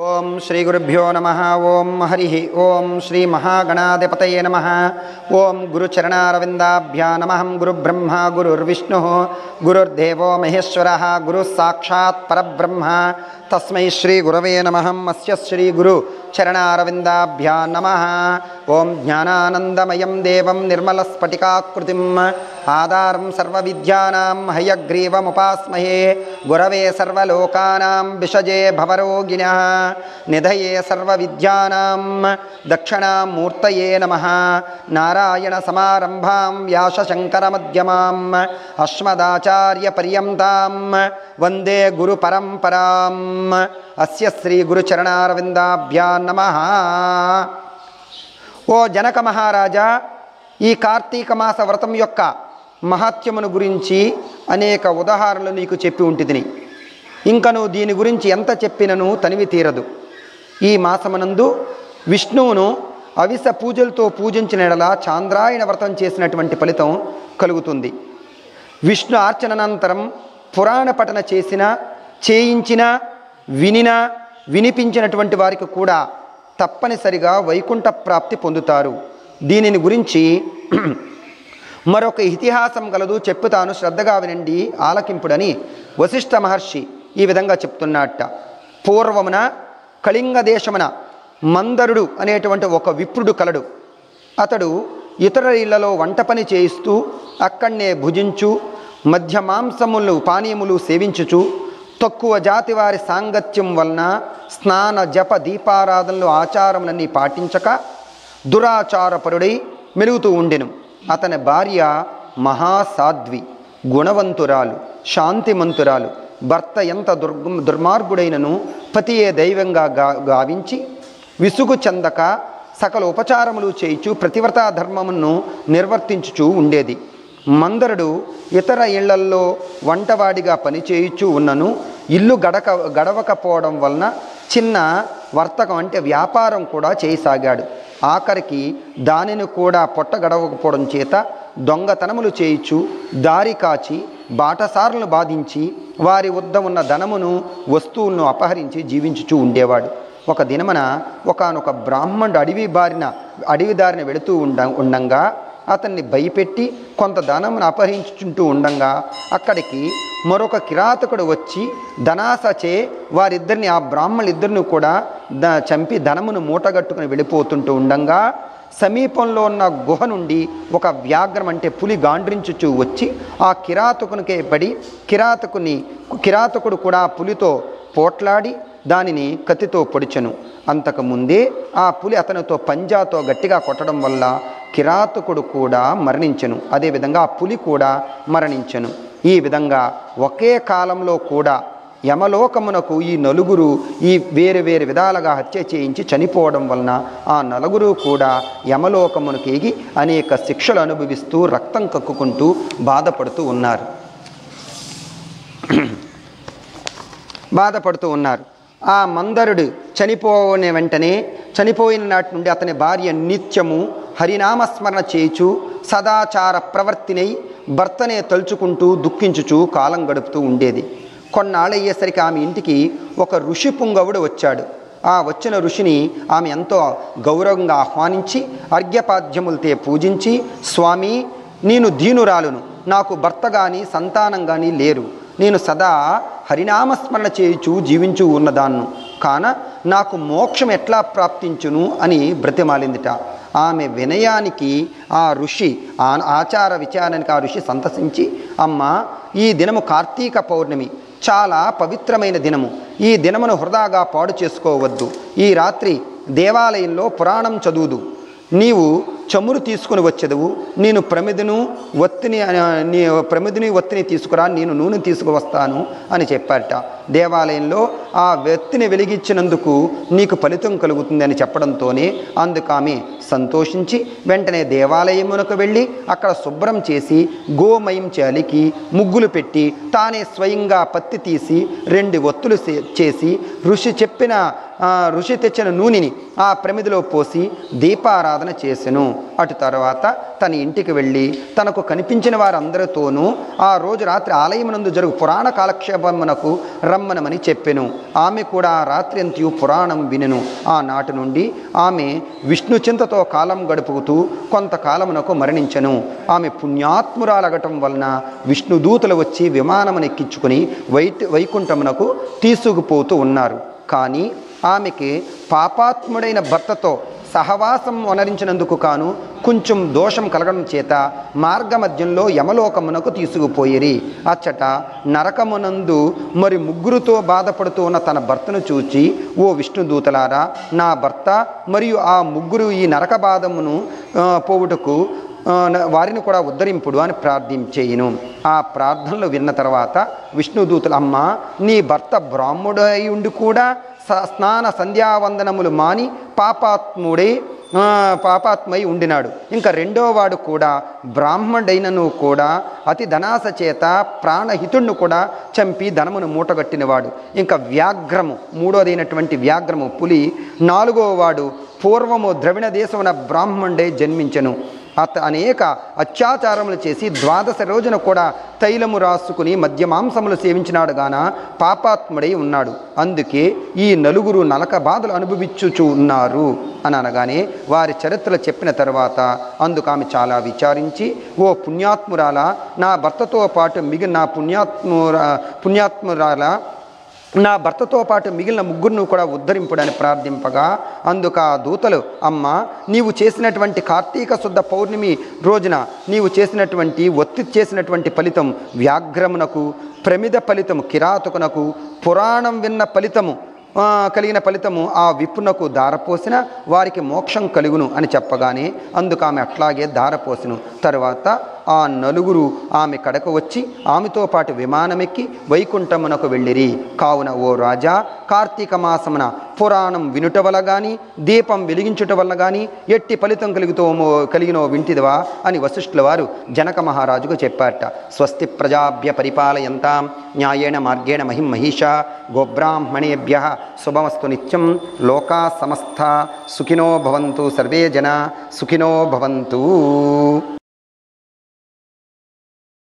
ఓం శ్రీ గురుభ్యో నమః. ఓం హరి ఓం శ్రీ మహాగణాధిపతయే నమః. ఓం గురుచరణారవిందాభ్యా నమః. గురుబ్రహ్మ గురుర్విష్ణుః గురుర్దేవో మహేశ్వరః గురుః సాక్షాత్ పరబ్రహ్మ తస్మై శ్రీ గురవే నమః. అస్య శ్రీ గురు చరణారవిందాభ్యా నమః. ఓం జ్ఞానానందమయం దేవం నిర్మలస్ఫటికాకృతిం ఆధారం సర్వవిద్యానాం హయగ్రీవముపాస్మహే. గురవే సర్వలోకానాం విషజే భవరోగిణః నిధయే సర్వవిద్యానాం దక్షిణామూర్తయే నమః. నారాయణ సమారంభాం వ్యాసశంకరమధ్యమాం అస్మదాచార్యపర్యంతాం వందే గురు పరంపరాం. అస్య శ్రీ గురుచరణారవిందాభ్యా నమః. ఓ జనక మహారాజా, ఈ కార్తీక మాస వ్రతం యొక్క మహత్యమును గురించి అనేక ఉదాహరణలు నీకు చెప్పి ఉంటిదిని. ఇంకను దీని గురించి ఎంత చెప్పినను తనివి తీరదు. ఈ మాసమునందు విష్ణువును అవిస పూజలతో పూజించిన ఎడల చాంద్రాయణ వ్రతం చేసినటువంటి ఫలితం కలుగుతుంది. విష్ణు అర్చనానంతరం పురాణ పఠన చేయించిన వినిపించినటువంటి వారికి కూడా తప్పనిసరిగా వైకుంఠ ప్రాప్తి పొందుతారు. దీనిని గురించి మరొక ఇతిహాసం కలదు, చెప్పుతాను, శ్రద్ధగా వినండి, ఆలకింపుడని వశిష్ఠ మహర్షి ఈ విధంగా చెప్తున్నట్ట. పూర్వమున కళింగ దేశమున మందరుడు అనేటువంటి ఒక విప్రుడు కలడు. అతడు ఇతర ఇళ్లలో వంట పని చేయిస్తూ అక్కడనే భుజించు మధ్య మాంసములు పానీయములు సేవించుచు తక్కువ జాతి వారి సాంగత్యం వలన స్నాన జప దీపారాధనలు ఆచారములన్నీ పాటించక దురాచారపరుడై మెలుగుతూ ఉండెను. అతని భార్య మహాసాధ్వి, గుణవంతురాలు, శాంతిమంతురాలు. భర్త ఎంత దుర్మార్గుడైనను పతియే దైవంగా గావించి విసుగు చెందక సకల ఉపచారములు చేయుచు ప్రతివ్రతా ధర్మమును నిర్వర్తించుచూ ఉండేది. మందరుడు ఇతర ఇళ్లల్లో వంటవాడిగా పనిచేయుచూ ఉన్నను ఇల్లు గడవకపోవడం వలన చిన్న వర్తకం అంటే వ్యాపారం కూడా చేయసాగాడు. ఆఖరికి దానిని కూడా పొట్ట గడవకపోవడం చేత దొంగతనములు చేయుచు దారి కాచి బాటసారులను బాధించి వారి వద్ద ఉన్న ధనమును వస్తువులను అపహరించి జీవించుచూ ఉండేవాడు. ఒక దినమున ఒకానొక బ్రాహ్మణుడు అడవి దారిన వెళుతూ ఉండంగా అతన్ని భయపెట్టి కొంత ధనమును అపహరించుకుంటూ ఉండంగా అక్కడికి మరొక కిరాతకుడు వచ్చి ధనాసచే వారిద్దరిని, ఆ బ్రాహ్మణులిద్దరిని కూడా చంపి ధనమును మూటగట్టుకుని వెళ్ళిపోతుంటూ ఉండంగా సమీపంలో ఉన్న గుహ నుండి ఒక వ్యాఘ్రం అంటే పులి గాండ్రించుచూ వచ్చి ఆ కిరాతకునికే పడి కిరాతకుడు కూడా పులితో పోట్లాడి దానిని కత్తితో పొడిచెను. అంతకుముందే ఆ పులి అతనితో పంజాతో గట్టిగా కొట్టడం వల్ల కిరాతకుడు కూడా మరణించెను. అదేవిధంగా ఆ పులి కూడా మరణించెను. ఈ విధంగా ఒకే కాలంలో కూడా యమలోకమునకు ఈ నలుగురు ఈ వేరు వేరు విధాలుగా హత్య చేయించి చనిపోవడం వలన ఆ నలుగురు కూడా యమలోకమునకు ఎగి అనేక శిక్షలు అనుభవిస్తూ రక్తం కక్కుకుంటూ బాధపడుతూ ఉన్నారు. ఆ మందరుడు చనిపోయిన నాటి నుండి అతని భార్య నిత్యము హరినామస్మరణ చేయుచు సదాచార ప్రవర్తినై భర్తనే తలుచుకుంటూ దుఃఖించుచు కాలం గడుపుతూ ఉండేది. కొన్నాళ్ళయ్యేసరికి ఆమె ఇంటికి ఒక ఋషి పుంగవుడు వచ్చాడు. ఆ వచ్చిన ఋషిని ఆమె ఎంతో గౌరవంగా ఆహ్వానించి అర్ఘ్యపాద్యములతో పూజించి, స్వామి, నేను దీనురాలును, నాకు భర్త కానీ సంతానం కానీ లేరు, నేను సదా హరినామస్మరణ చేయుచు జీవించు ఉన్నదాన్ను, కాన నాకు మోక్షం ఎట్లా ప్రాప్తించును అని బ్రతిమాలిందిట. ఆమె వినయానికి ఆ ఋషి ఆచార విచారానికి ఆ ఋషి సంతసించి, అమ్మ, ఈ దినము కార్తీక పౌర్ణమి, చాలా పవిత్రమైన దినము. ఈ దినమును వృధాగా పాడు చేసుకోవద్దు. ఈ రాత్రి దేవాలయంలో పురాణం చదువుదు. నీవు చమురు తీసుకుని వచ్చేదవు, నేను ప్రమిదిని ఒత్తిని తీసుకురా, నేను నూనె తీసుకువస్తాను అని చెప్పారట. దేవాలయంలో ఆ వెత్తిని వెలిగించినందుకు నీకు ఫలితం కలుగుతుంది అని చెప్పడంతోనే అందుకు ఆమె సంతోషించి వెంటనే దేవాలయమునకు వెళ్ళి అక్కడ శుభ్రం చేసి గోమయం చలికి ముగ్గులు పెట్టి తానే స్వయంగా పత్తి తీసి 2 ఒత్తులు చేసి ఋషి చెప్పిన ఋషి తెచ్చిన నూనెని ఆ ప్రమిదిలో పోసి దీపారాధన చేసెను. అటు తర్వాత తన ఇంటికి వెళ్ళి తనకు కనిపించిన వారందరితోనూ ఆ రోజు రాత్రి ఆలయమునందు జరుగు పురాణ కాలక్షేపమునకు రమ్మనమని చెప్పెను. ఆమె కూడా ఆ రాత్రి అంతయు పురాణం వినెను. ఆనాటి నుండి ఆమె విష్ణు చింతతో కాలం గడుపుతూ కొంతకాలమునకు మరణించెను. ఆమె పుణ్యాత్మురాలగటం వలన విష్ణుదూతలు వచ్చి విమానమునెక్కించుకుని వైకుంఠమునకు తీసుకుపోతూ ఉన్నారు. కానీ ఆమెకి పాపాత్ముడైన భర్తతో సహవాసం వనరించినందుకు కాను కొంచెం దోషం కలగడం చేత మార్గమధ్యంలో యమలోకమునకు తీసుకుపోయిరి. అచ్చట నరకమునందు మరి ముగ్గురుతో బాధపడుతూ ఉన్న తన భర్తను చూచి, ఓ విష్ణుదూతలారా, నా భర్త మరియు ఆ ముగ్గురు ఈ నరక బాధమును పోవుటకు వారిని కూడా ఉద్ధరింపుడు అని ప్రార్థించేయును. ఆ ప్రార్థనలు విన్న తర్వాత విష్ణుదూతలు, అమ్మ, నీ భర్త బ్రాహ్మణుడై ఉండి కూడా స్నాన సంధ్యావందనములు మాని పాపాత్మై ఉండినాడు. ఇంకా రెండో వాడు కూడా బ్రాహ్మణుడైనను కూడా అతి ధనాస చేత ప్రాణహితుణ్ణి కూడా చంపి ధనమును మూటగట్టినవాడు. ఇంకా వ్యాఘ్రము, మూడోదైనటువంటి వ్యాఘ్రము పులి, నాలుగో వాడు పూర్వము ద్రవిణ దేశమున బ్రాహ్మణుడే జన్మించెను. అనేక అత్యాచారములు చేసి 12 రోజున కూడా తైలము రాసుకుని మద్య మాంసములు సేవించినాడు గాన పాపాత్ముడై ఉన్నాడు. అందుకే ఈ నలుగురు నరక బాధలు అనుభవించుచు ఉన్నారు అని అనగానే వారి చరిత్రలు చెప్పిన తర్వాత అందుకు ఆమె చాలా విచారించి, ఓ పుణ్యాత్మురాల, నా భర్తతో పాటు మిగిలిన పుణ్యాత్మురాల నా భర్తతో పాటు మిగిలిన ముగ్గురును కూడా ఉద్ధరింపుడని ప్రార్థింపగా అందుకు ఆ దూతలు, అమ్మ, నీవు చేసినటువంటి కార్తీక శుద్ధ పౌర్ణమి రోజున నీవు చేసినటువంటి చేసినటువంటి ఫలితం వ్యాఘ్రమునకు, ప్రమిద ఫలితము కిరాతకునకు, పురాణం విన్న ఫలితము కలిగిన ఫలితము ఆ విప్పునకు దారపోసిన వారికి మోక్షం కలుగును అని చెప్పగానే అందుకు ఆమె అట్లాగే దారపోసెను. తరువాత ఆ నలుగురు ఆమె కడకు వచ్చి ఆమెతో పాటు విమానమెక్కి వైకుంఠమునకు వెళ్ళిరి. కావున ఓ రాజా, కార్తీక మాసమున పురాణం వినుట వల్ల కానీ దీపం వెలిగించుట వల్ల కానీ ఎట్టి ఫలితం కలిగినో వింటిదివా అని వశిష్ఠుల వారు జనక మహారాజుకు చెప్పారట. స్వస్తి ప్రజాభ్య పరిపాలయంతాం న్యాయేణ మార్గేణ మహిషా గోబ్రాహ్మణేభ్య శుభమస్తు నిత్యం. లోకా సమస్త సుఖినో భవంతు, సర్వే జనా సుఖినో భవంతు.